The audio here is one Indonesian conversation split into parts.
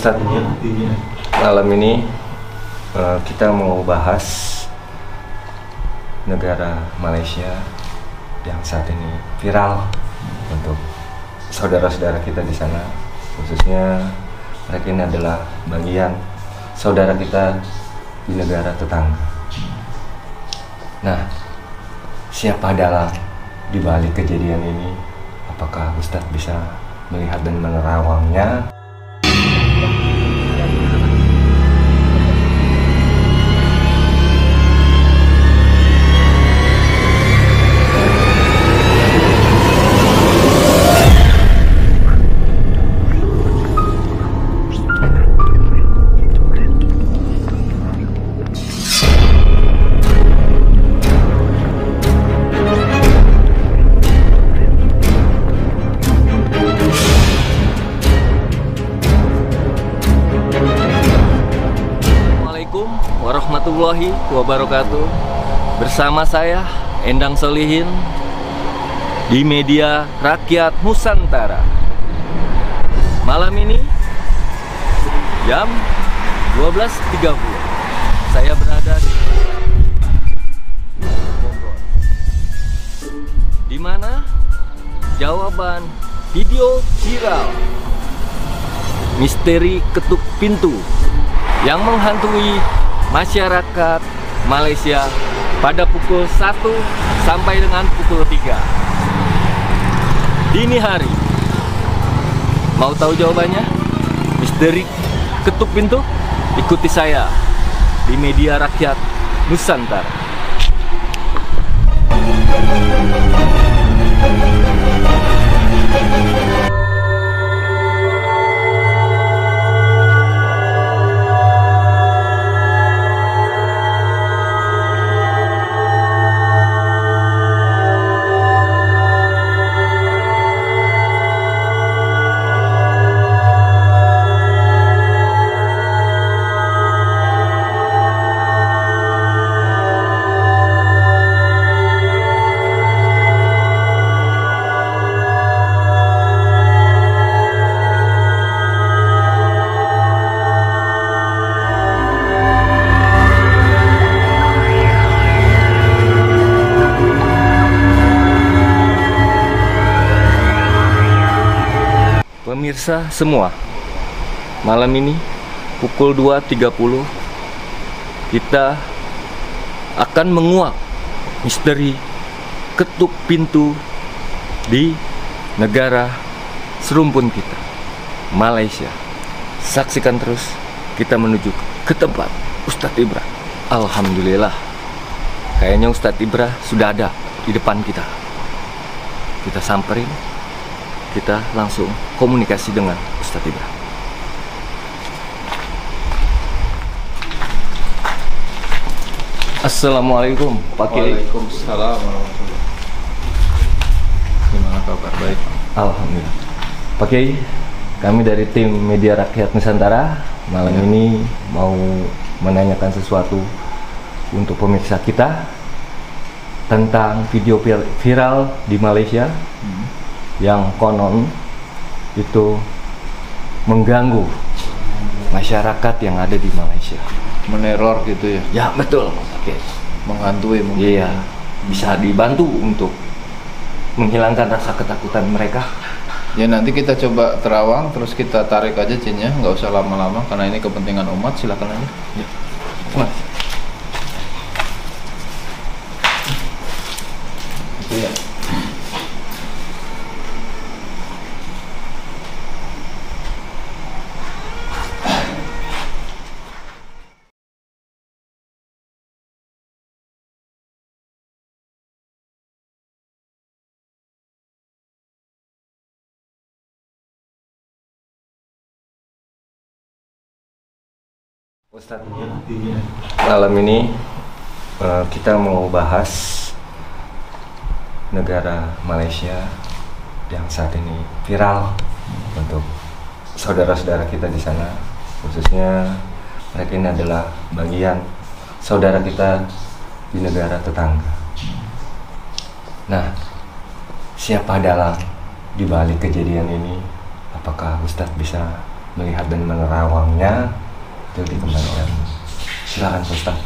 Ustadz, malam ini kita mau bahas negara Malaysia yang saat ini viral untuk saudara-saudara kita di sana, khususnya mereka ini adalah bagian saudara kita di negara tetangga. Nah, siapa dalang di balik kejadian ini? Apakah Ustadz bisa melihat dan menerawangnya? Warahmatullahi wabarakatuh. Bersama saya Endang Solihin di Media Rakyat Nusantara. Malam ini jam 12.30 saya berada di Bogor, di mana jawaban video viral misteri ketuk pintu yang menghantui masyarakat Malaysia pada pukul 1 sampai dengan pukul 3 dini hari. Mau tahu jawabannya? Misteri ketuk pintu? Ikuti saya di Media Rakyat Nusantara. Pemirsa semua, malam ini pukul 2.30 kita akan menguak misteri ketuk pintu di negara serumpun kita, Malaysia. Saksikan terus, kita menuju ke tempat Ustadz Ibra. Alhamdulillah, kayaknya Ustadz Ibra sudah ada di depan kita. Kita samperin, kita langsung komunikasi dengan Ustadz Ibra. Assalamualaikum Pak Kiai. Waalaikumsalam warahmatullahi. Gimana kabar? Baik, Alhamdulillah. Pak Kiai, kami dari tim Media Rakyat Nusantara malam ini mau menanyakan sesuatu untuk pemirsa kita tentang video viral di Malaysia yang konon itu mengganggu masyarakat yang ada di Malaysia. Meneror gitu ya? Ya betul. Oke. Menghantui mungkin. Iya. Bisa dibantu untuk menghilangkan rasa ketakutan mereka. Ya nanti kita coba terawang, terus kita tarik aja cinnya, nggak usah lama-lama karena ini kepentingan umat. Silakan aja. Ya. Mas. Itu ya. Ustadz, malam ini kita mau bahas negara Malaysia yang saat ini viral untuk saudara-saudara kita di sana, khususnya mereka ini adalah bagian saudara kita di negara tetangga. Nah, siapa dalang di balik kejadian ini? Apakah Ustadz bisa melihat dan menerawangnya itu dikembalikan. Silakan Pak Ustaz.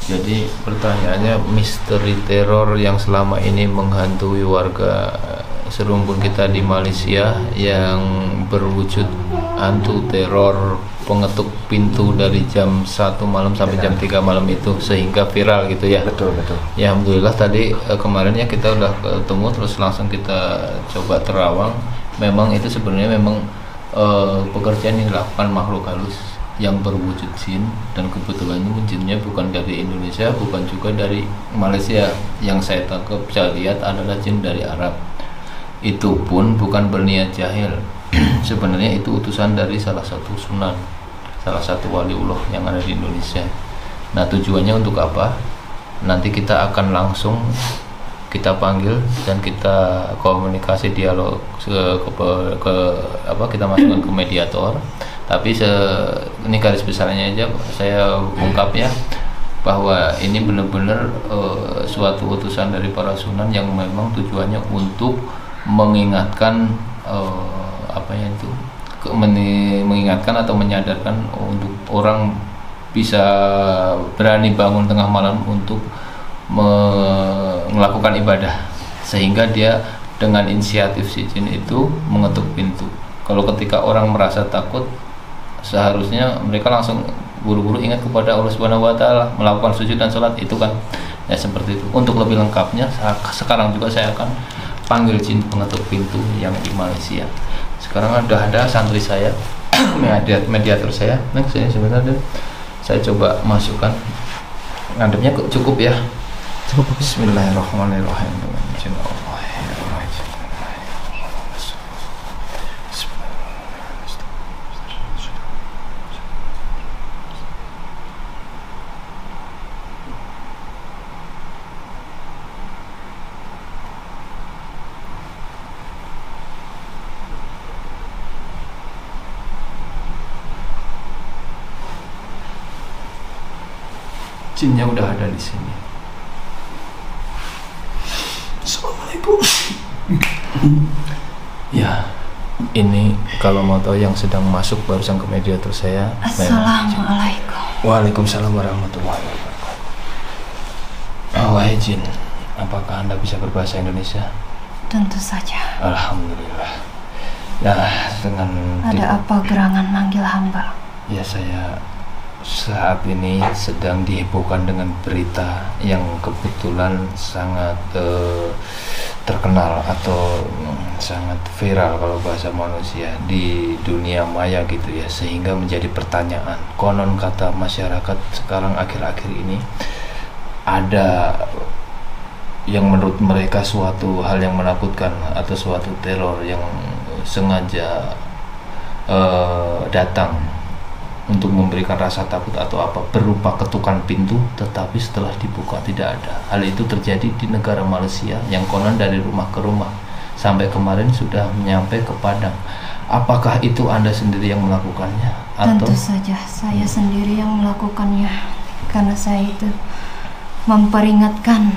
Jadi pertanyaannya, misteri teror yang selama ini menghantui warga serumpun kita di Malaysia yang berwujud hantu teror pengetuk pintu dari jam 1 malam sampai jam 3 malam itu sehingga viral gitu ya. Betul. Ya alhamdulillah tadi kemarin ya kita udah ketemu, terus langsung kita coba terawang. Memang itu sebenarnya memang pekerjaan yang dilakukan makhluk halus yang berwujud jin, dan kebetulan itu jinnya bukan dari Indonesia, bukan juga dari Malaysia. Yang saya tangkap, saya lihat adalah jin dari Arab. Itu pun bukan berniat jahil. Sebenarnya itu utusan dari salah satu sunan, salah satu waliullah yang ada di Indonesia. Nah, tujuannya untuk apa? Nanti kita akan langsung kita panggil dan kita komunikasi dialog kita masukkan ke mediator. Tapi ini garis besarnya aja saya ungkap ya, bahwa ini benar-benar suatu utusan dari para sunan yang memang tujuannya untuk mengingatkan mengingatkan atau menyadarkan untuk orang bisa berani bangun tengah malam untuk melakukan ibadah, sehingga dia dengan inisiatif si jin itu mengetuk pintu. Kalau ketika orang merasa takut, seharusnya mereka langsung buru-buru ingat kepada Allah Subhanahu wa taala, melakukan sujud dan sholat itu kan. Ya seperti itu. Untuk lebih lengkapnya sekarang juga saya akan panggil jin pengetuk pintu yang di Malaysia. Sekarang ada santri saya, mediator saya. Nah, sini sebentar deh. Saya coba masukkan. Ngadepnya cukup ya. Cukup. Bismillahirrahmanirrahim. Izin Allah. Jinnya udah ada di sini. Assalamualaikum. Ya, ini kalau mau tahu yang sedang masuk barusan ke mediator saya. Assalamualaikum. Waalaikumsalam warahmatullahi wabarakatuh. Wahai jin, apakah Anda bisa berbahasa Indonesia? Tentu saja. Alhamdulillah. Nah, dengan ada apa gerangan manggil hamba? Ya, saya saat ini sedang dihebohkan dengan berita yang kebetulan sangat terkenal atau sangat viral kalau bahasa manusia di dunia maya gitu ya, sehingga menjadi pertanyaan. Konon kata masyarakat sekarang akhir-akhir ini ada yang menurut mereka suatu hal yang menakutkan atau suatu teror yang sengaja datang untuk memberikan rasa takut atau apa, berupa ketukan pintu, tetapi setelah dibuka tidak ada. Hal itu terjadi di negara Malaysia yang konon dari rumah ke rumah, sampai kemarin sudah menyampai ke Padang. Apakah itu Anda sendiri yang melakukannya? Tentu saja saya sendiri yang melakukannya, karena saya itu memperingatkan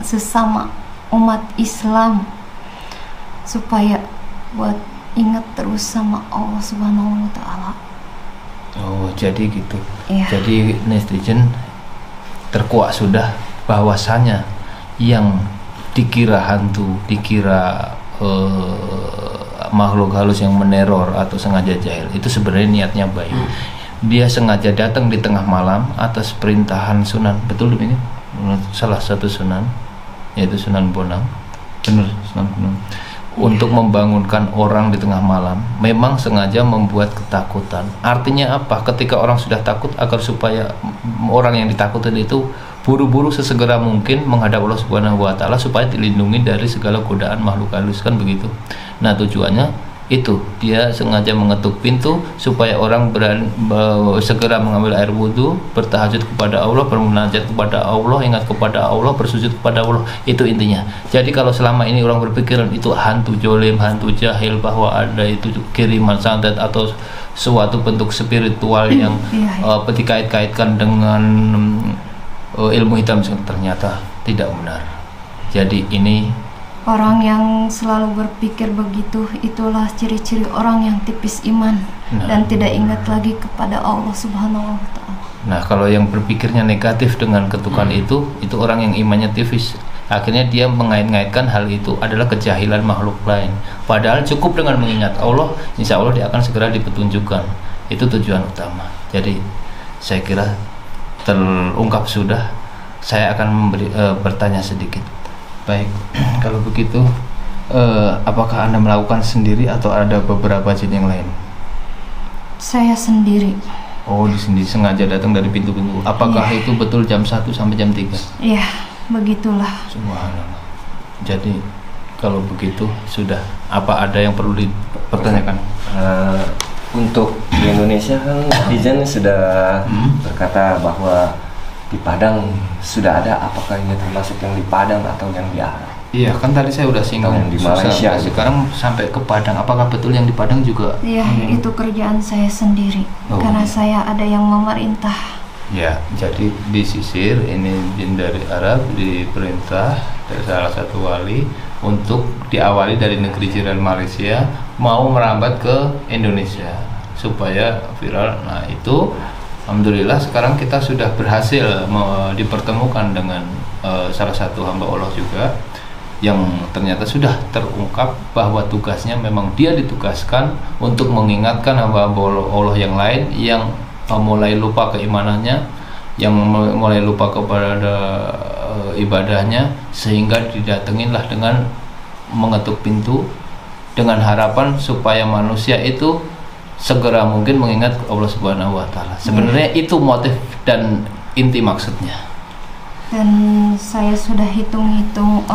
sesama umat Islam supaya buat ingat terus sama Allah Subhanahu wa taala. Oh, jadi gitu. Iya. Jadi netizen terkuak sudah bahwasanya yang dikira hantu, dikira makhluk halus yang meneror atau sengaja jahil, itu sebenarnya niatnya baik. Dia sengaja datang di tengah malam atas perintahan sunan. Betul ini? Salah satu sunan, yaitu Sunan Bonang. Benar, Sunan Bonang. Untuk membangunkan orang di tengah malam, memang sengaja membuat ketakutan. Artinya apa? Ketika orang sudah takut, agar supaya orang yang ditakutin itu buru-buru sesegera mungkin menghadap Allah Subhanahu wa taala supaya dilindungi dari segala godaan makhluk halus, kan begitu. Nah, tujuannya itu, dia sengaja mengetuk pintu supaya orang segera mengambil air wudhu, bertahajud kepada Allah, bermunajat kepada Allah, ingat kepada Allah, bersujud kepada Allah. Itu intinya. Jadi kalau selama ini orang berpikiran itu hantu jolim, hantu jahil, bahwa ada itu kiriman santet atau suatu bentuk spiritual yang dikait-kaitkan dengan ilmu hitam, ternyata tidak benar. Jadi ini Orang yang selalu berpikir begitu, itulah ciri-ciri orang yang tipis iman dan tidak ingat lagi kepada Allah Subhanahu wa Ta'ala. Nah, kalau yang berpikirnya negatif dengan ketukan itu orang yang imannya tipis. Akhirnya dia mengait-ngaitkan hal itu adalah kejahilan makhluk lain. Padahal cukup dengan mengingat Allah, insya Allah dia akan segera dipetunjukkan. Itu tujuan utama. Jadi saya kira terungkap sudah. Saya akan bertanya sedikit. Baik, kalau begitu apakah Anda melakukan sendiri atau ada beberapa jin yang lain? Saya sendiri. Oh, di sini sengaja datang dari pintu-pintu. Apakah itu betul jam 1 sampai jam 3? Iya, begitulah. Subhanallah. Jadi kalau begitu sudah, apa ada yang perlu dipertanyakan? Untuk di Indonesia kan netizen sudah berkata bahwa di Padang sudah ada, apakah ini termasuk yang di Padang atau yang di Arab? Iya, kan tadi saya udah singgung di Malaysia. Sekarang sampai ke Padang. Apakah betul yang di Padang juga? Iya, itu kerjaan saya sendiri. Karena saya ada yang memerintah. Ya, jadi disisir ini jin dari Arab diperintah dari salah satu wali untuk diawali dari negeri jiran Malaysia mau merambat ke Indonesia supaya viral. Nah, itu alhamdulillah sekarang kita sudah berhasil dipertemukan dengan salah satu hamba Allah juga yang ternyata sudah terungkap bahwa tugasnya memang dia ditugaskan untuk mengingatkan hamba-hamba Allah yang lain yang mulai lupa keimanannya, yang mulai lupa kepada ibadahnya, sehingga didatenginlah dengan mengetuk pintu dengan harapan supaya manusia itu segera mungkin mengingat Allah Subhanahu wa Ta'ala. Sebenarnya itu motif dan inti maksudnya. Dan saya sudah hitung-hitung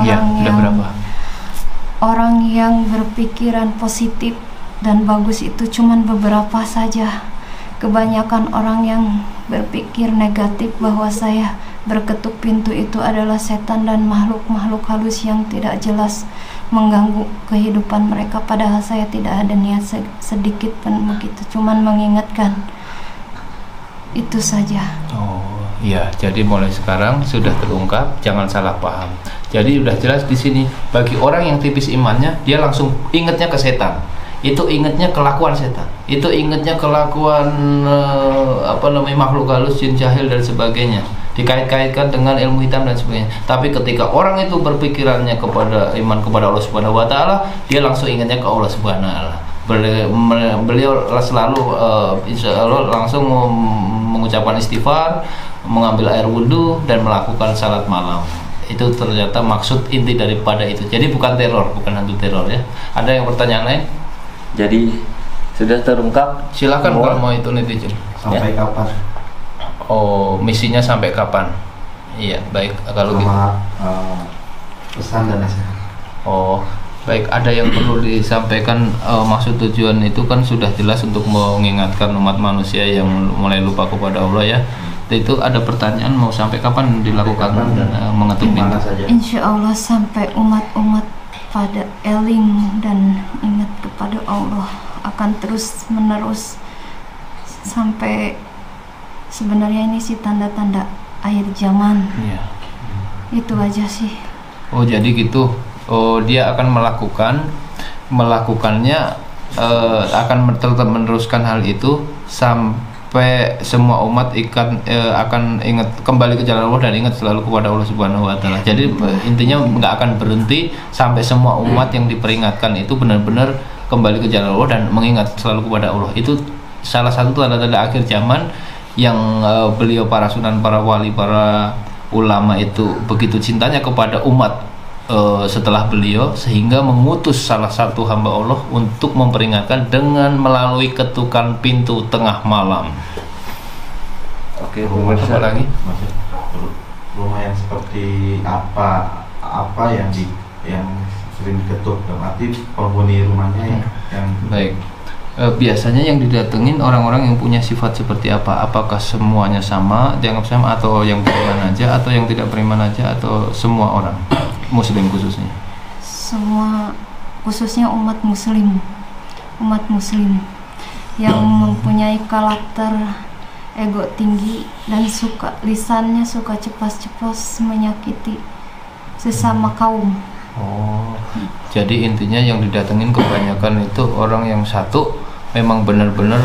orang yang berpikiran positif dan bagus itu cuman beberapa saja. Kebanyakan orang yang berpikir negatif bahwa saya berketuk pintu itu adalah setan dan makhluk-makhluk halus yang tidak jelas mengganggu kehidupan mereka, padahal saya tidak ada niat sedikit pun begitu, cuman mengingatkan itu saja. Oh iya, jadi mulai sekarang sudah terungkap, jangan salah paham. Jadi udah jelas di sini, bagi orang yang tipis imannya, dia langsung ingatnya ke setan. Itu ingatnya kelakuan setan, itu ingatnya kelakuan makhluk halus, jin jahil dan sebagainya, dikait-kaitkan dengan ilmu hitam dan sebagainya. Tapi ketika orang itu berpikirannya kepada iman kepada Allah Subhanahu wa Ta'ala, dia langsung ingatnya ke Allah Subhanahu wa Ta'ala. Beliau selalu insya Allah langsung mengucapkan istighfar, mengambil air wudhu dan melakukan salat malam. Itu ternyata maksud inti daripada itu. Jadi bukan teror, bukan hantu teror ya. Ada yang pertanyaan lain? Jadi sudah terungkap. Silakan kalau mau itu netizen. Sampai kapan? Oh, misinya sampai kapan? Iya, baik. Kalau gitu. Pesan dan nasihat. Oh, baik. Ada yang perlu disampaikan. Maksud tujuan itu kan sudah jelas untuk mengingatkan umat manusia yang mulai lupa kepada Allah ya. Itu ada pertanyaan mau sampai kapan dilakukan mengetuk pintu? Insya Allah sampai umat-umat pada eling dan ingat kepada Allah, akan terus menerus sampai sebenarnya ini sih tanda-tanda akhir zaman. Iya. Itu aja sih. Oh jadi gitu. Oh dia akan melakukannya akan tetap meneruskan hal itu sampai semua umat akan ingat kembali ke jalan Allah dan ingat selalu kepada Allah Subhanahu wa Ta'ala. Jadi intinya nggak akan berhenti sampai semua umat yang diperingatkan itu benar-benar kembali ke jalan Allah dan mengingat selalu kepada Allah. Itu salah satu tanda-tanda akhir zaman yang beliau, para sunan, para wali, para ulama itu begitu cintanya kepada umat setelah beliau, sehingga mengutus salah satu hamba Allah untuk memperingatkan dengan melalui ketukan pintu tengah malam. Oke, apa lagi? Rumah yang seperti apa yang sering diketuk, berarti penghuni rumahnya yang baik. Biasanya yang didatengin orang-orang yang punya sifat seperti apa? Apakah semuanya sama, dianggap sama, atau yang beriman aja, atau yang tidak beriman aja, atau semua orang Muslim khususnya? Semua, khususnya umat Muslim yang mempunyai karakter ego tinggi dan lisannya suka cepat-cepat menyakiti sesama kaum. Oh, jadi intinya yang didatengin kebanyakan itu orang yang satu memang benar-benar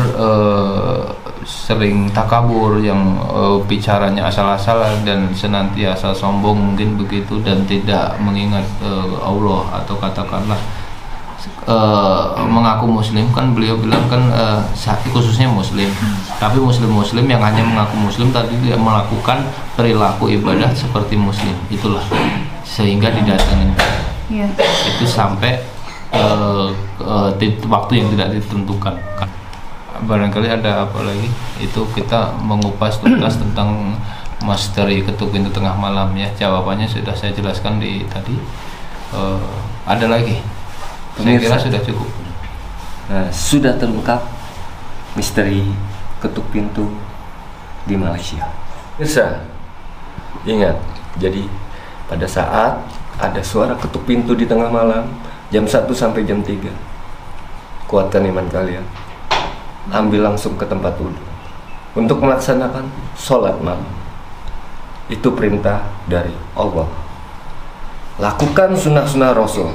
sering takabur, yang bicaranya asal-asalan dan senantiasa sombong mungkin begitu, dan tidak mengingat Allah, atau katakanlah mengaku muslim. Kan beliau bilang kan khususnya muslim, tapi muslim yang hanya mengaku muslim tapi dia melakukan perilaku ibadah seperti muslim, itulah sehingga didatengin. Itu sampai waktu yang tidak ditentukan. Barangkali ada apa lagi, itu kita mengupas tuntas tentang misteri ketuk pintu tengah malam ya. Jawabannya sudah saya jelaskan di tadi. Ada lagi? Saya kira sudah cukup. Nah, sudah terungkap misteri ketuk pintu di Malaysia. Bisa ingat, jadi pada saat ada suara ketuk pintu di tengah malam jam 1 sampai jam 3, kuatkan iman kalian, ambil langsung ke tempat wudhu untuk melaksanakan sholat malam. Itu perintah dari Allah. Lakukan sunnah-sunnah Rasul,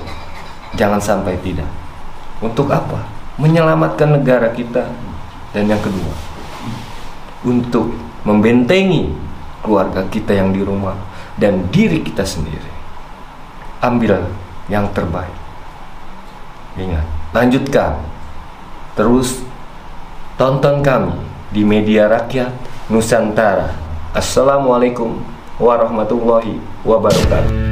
jangan sampai tidak. Untuk apa? Menyelamatkan negara kita. Dan yang kedua, untuk membentengi keluarga kita yang di rumah dan diri kita sendiri. Ambil yang terbaik. Ingat, lanjutkan. Terus tonton kami di Media Rakyat Nusantara. Assalamualaikum warahmatullahi wabarakatuh.